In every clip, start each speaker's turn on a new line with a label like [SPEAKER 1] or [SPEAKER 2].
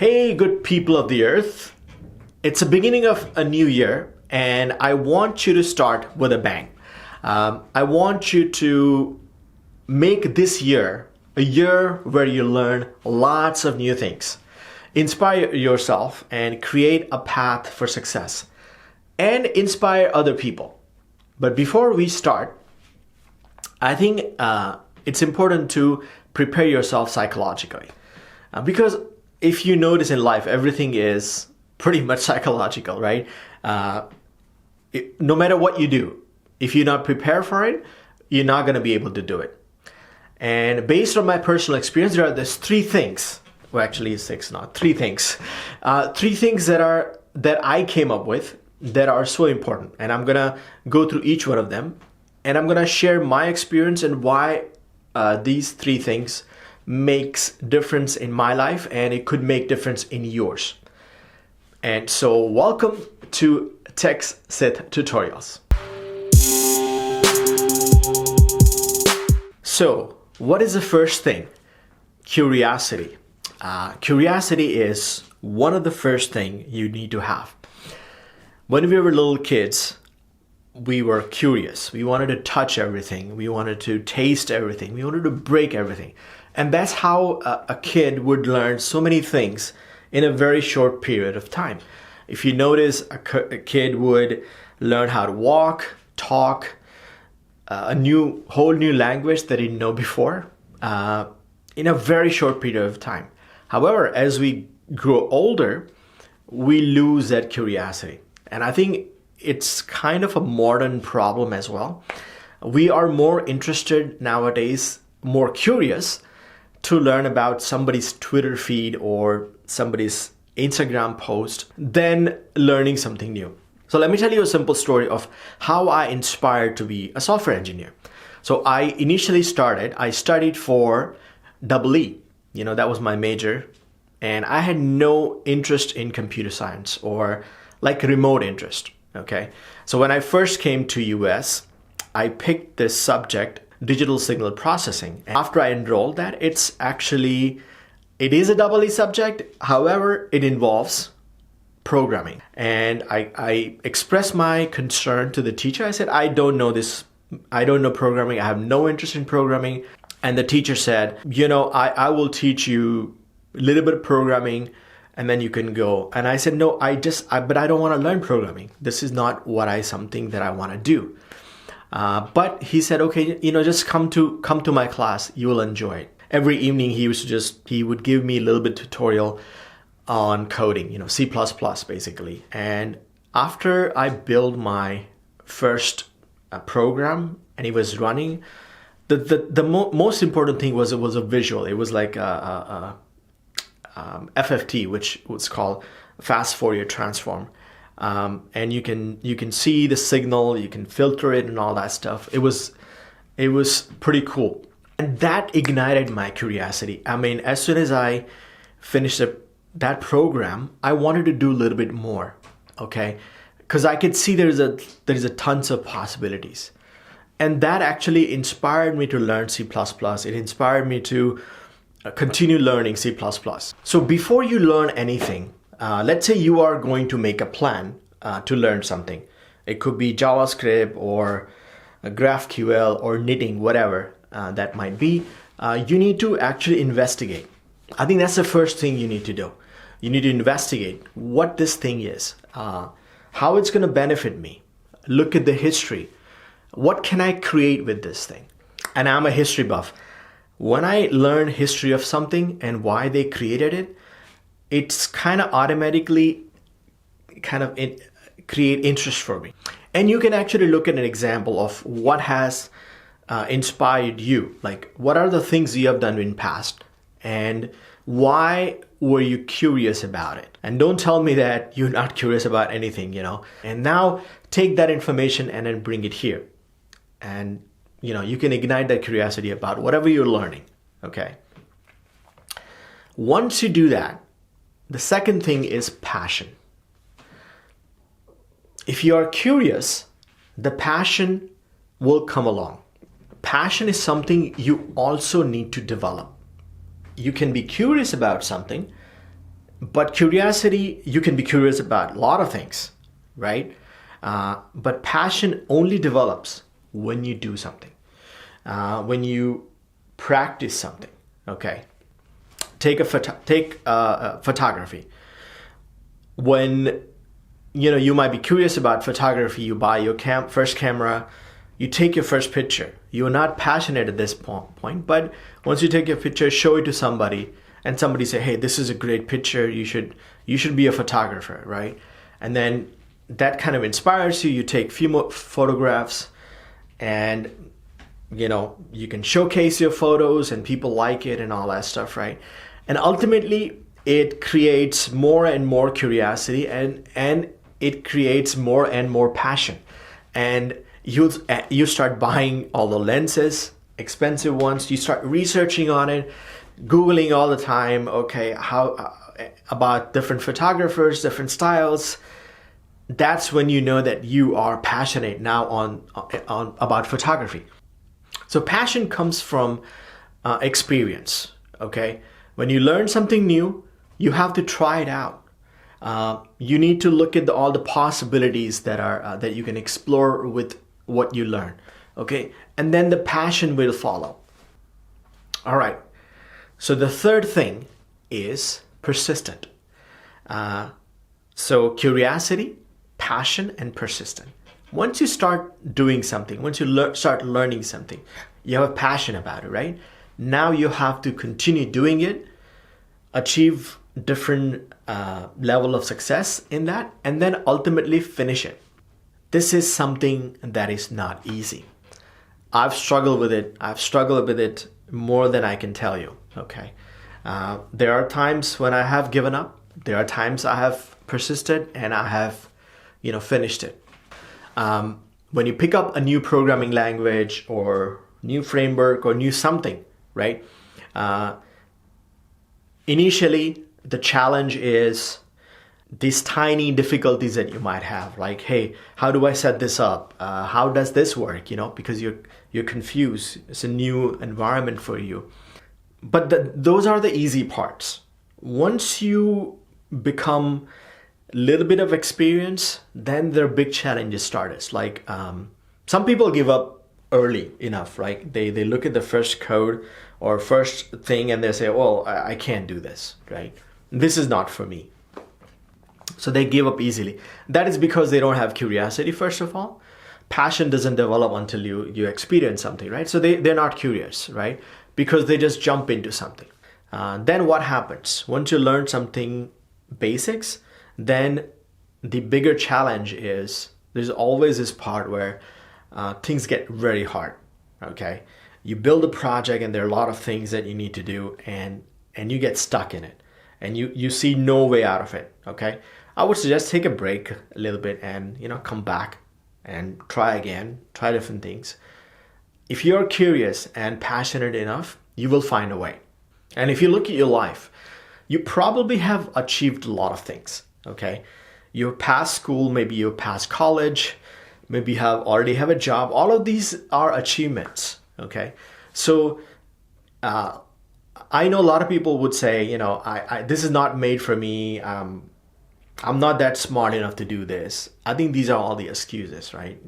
[SPEAKER 1] Hey, good people of the earth. It's the beginning of a new year, and I want you to start with a bang. I want you to make this year a year where you learn lots of new things, inspire yourself, and create a path for success, and inspire other people. But before we start, I think it's important to prepare yourself psychologically. Because if you notice in life, everything is pretty much psychological, right? No matter what you do, if you're not prepared for it, you're not going to be able to do it. And based on my personal experience, there's three things. Well, actually, six, not three things. Three things that I came up with that are so important. And I'm going to go through each one of them. And I'm going to share my experience and why these three things makes difference in my life, and it could make difference in yours. And so welcome to Tech's Sith Tutorials. So what is the first thing? Curiosity. Curiosity is one of the first thing you need to have. When we were little kids, we were curious. We wanted to touch everything. We wanted to taste everything. We wanted to break everything. And that's how a kid would learn so many things in a very short period of time. If you notice, a kid would learn how to walk, talk, a whole new language that he didn't know before in a very short period of time. However, as we grow older, we lose that curiosity. And I think it's kind of a modern problem as well. We are more interested nowadays, more curious to learn about somebody's Twitter feed or somebody's Instagram post than learning something new. So let me tell you a simple story of how I inspired to be a software engineer. So I initially studied for EE. That was my major. And I had no interest in computer science or like remote interest. Okay. So when I first came to US, I picked this subject, digital signal processing. And after I enrolled that, it is a EE subject. However, it involves programming. And I expressed my concern to the teacher. I said, I don't know programming. I have no interest in programming. And the teacher said, I will teach you a little bit of programming and then you can go. And I said, no, but I don't want to learn programming. This is not something that I want to do. But he said, okay, just come to my class. You will enjoy it. Every evening he would give me a little bit tutorial on coding, C++ basically. And after I built my first program and it was running, the most important thing was it was a visual. It was like a FFT, which was called fast Fourier transform. And you can see the signal, you can filter it and all that stuff. It was pretty cool. And that ignited my curiosity. I mean, as soon as I finished that program, I wanted to do a little bit more, okay? Because I could see there's a tons of possibilities. And that actually inspired me to learn C++. It inspired me to continue learning C++. So before you learn anything, let's say you are going to make a plan to learn something. It could be JavaScript or GraphQL or knitting, whatever that might be. You need to actually investigate. I think that's the first thing you need to do. You need to investigate what this thing is, how it's going to benefit me. Look at the history. What can I create with this thing? And I'm a history buff. When I learn history of something and why they created it, it's kind of automatically create interest for me. And you can actually look at an example of what has inspired you. Like, what are the things you have done in past and why were you curious about it? And don't tell me that you're not curious about anything, And now take that information and then bring it here. And, you can ignite that curiosity about whatever you're learning, okay? Once you do that, the second thing is passion. If you are curious, the passion will come along. Passion is something you also need to develop. You can be curious about something, But curiosity, you can be curious about a lot of things, right? But passion only develops when you do something, when you practice something. Okay, take photography. When you might be curious about photography, you buy your first camera, you take your first picture. You're not passionate at this point, but once you take your picture, show it to somebody, and somebody say, "Hey, this is a great picture. You should be a photographer," right? And then that kind of inspires you. You take few more photographs, and you can showcase your photos, and people like it and all that stuff, right? And ultimately, it creates more and more curiosity, and it creates more and more passion, and you start buying all the lenses, expensive ones. You start researching on it, Googling all the time. Okay, how about different photographers, different styles. That's when you know that you are passionate now on about photography. So passion comes from experience. Okay, when you learn something new, you have to try it out. You need to look at all the possibilities that you can explore with what you learn. Okay, and then the passion will follow. All right. So the third thing is persistent. So curiosity, passion, and persistent. Once you start doing something, once you start learning something, you have a passion about it, right? Now you have to continue doing it, achieve different level of success in that, and then ultimately finish it. This is something that is not easy. I've struggled with it. I've struggled with it more than I can tell you. Okay. There are times when I have given up. There are times I have persisted and I have, finished it. When you pick up a new programming language or new framework or new something, right? Initially, the challenge is these tiny difficulties that you might have, like, hey, how do I set this up? How does this work? Because you're confused. It's a new environment for you. But those are the easy parts. Once you become a little bit of experience, then their big challenges start. It's like some people give up early enough, right? They look at the first code or first thing and they say, well, I can't do this, right? This is not for me. So they give up easily. That is because they don't have curiosity, first of all. Passion doesn't develop until you experience something, right? So they're not curious, right? Because they just jump into something. Then what happens? Once you learn something basics, then the bigger challenge is there's always this part where things get very hard, okay? You build a project and there are a lot of things that you need to do and you get stuck in it and you see no way out of it, okay? I would suggest take a break a little bit and, come back and try again, try different things. If you're curious and passionate enough, you will find a way. And if you look at your life, you probably have achieved a lot of things, okay? You're past school, maybe you're past college, maybe you already have a job. All of these are achievements, okay? So I know a lot of people would say, this is not made for me. I'm not that smart enough to do this. I think these are all the excuses, right?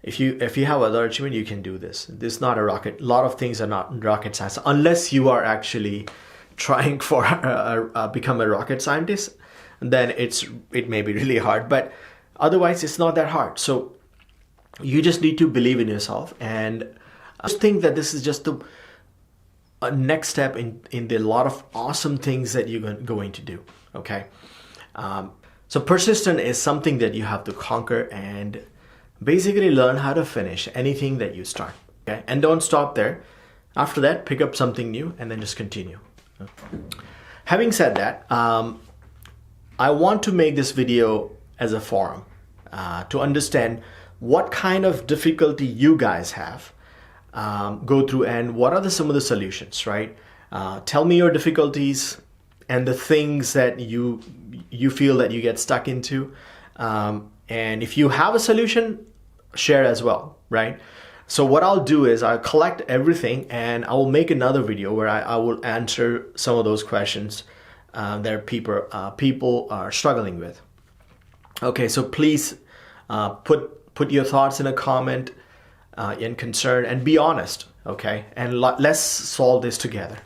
[SPEAKER 1] If you have other achievement, you can do this. This is not a rocket. A lot of things are not rocket science unless you are actually trying for become a rocket scientist. Then it may be really hard, but otherwise it's not that hard. So you just need to believe in yourself, and I just think that this is just a next step in the lot of awesome things that you're going to do. Okay. So persistent is something that you have to conquer and basically learn how to finish anything that you start. Okay, and don't stop there. After that, pick up something new and then just continue. Having said that, I want to make this video as a forum to understand what kind of difficulty you guys have go through and what are some of the solutions, right? Tell me your difficulties and the things that you feel that you get stuck into. And if you have a solution, share as well, right? So what I'll do is I'll collect everything and I will make another video where I will answer some of those questions that people are struggling with. Okay, so please put your thoughts in a comment, in concern, and be honest. Okay, and let's solve this together.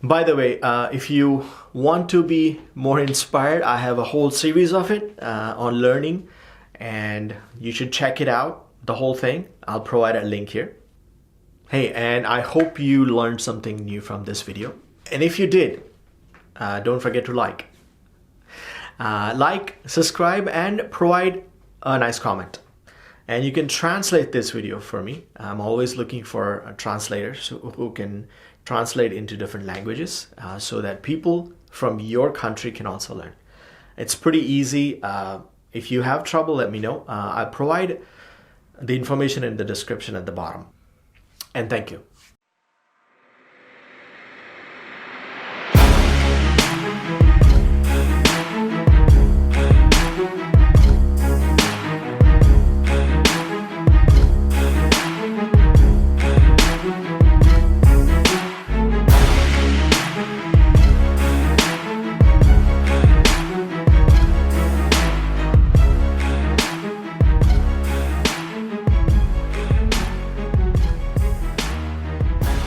[SPEAKER 1] By the way, if you want to be more inspired, I have a whole series of it on learning, and you should check it out, the whole thing. I'll provide a link here. Hey, and I hope you learned something new from this video. And if you did, don't forget to like, subscribe, and provide a nice comment. And you can translate this video for me. I'm always looking for translators who can translate into different languages so that people from your country can also learn. It's pretty easy. If you have trouble, let me know. I provide the information in the description at the bottom. And thank you.